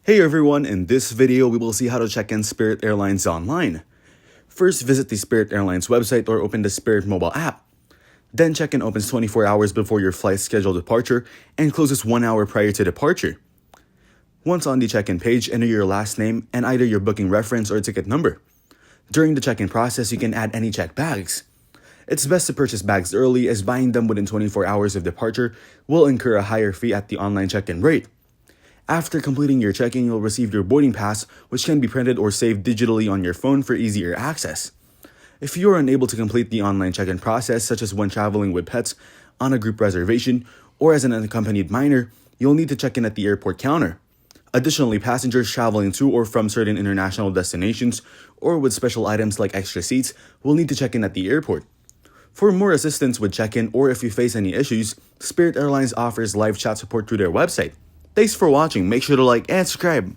Hey everyone, in this video we will see how to check in Spirit Airlines online. First, visit the Spirit Airlines website or open the Spirit mobile app. Then check-in opens 24 hours before your flight's scheduled departure and closes 1 hour prior to departure. Once on the check-in page, enter your last name and either your booking reference or ticket number. During the check-in process, you can add any checked bags. It's best to purchase bags early as buying them within 24 hours of departure will incur a higher fee at the online check-in rate. After completing your check-in, you'll receive your boarding pass, which can be printed or saved digitally on your phone for easier access. If you are unable to complete the online check-in process, such as when traveling with pets, on a group reservation, or as an unaccompanied minor, you'll need to check in at the airport counter. Additionally, passengers traveling to or from certain international destinations, or with special items like extra seats, will need to check in at the airport. For more assistance with check-in or if you face any issues, Spirit Airlines offers live chat support through their website. Thanks for watching. Make sure to like and subscribe.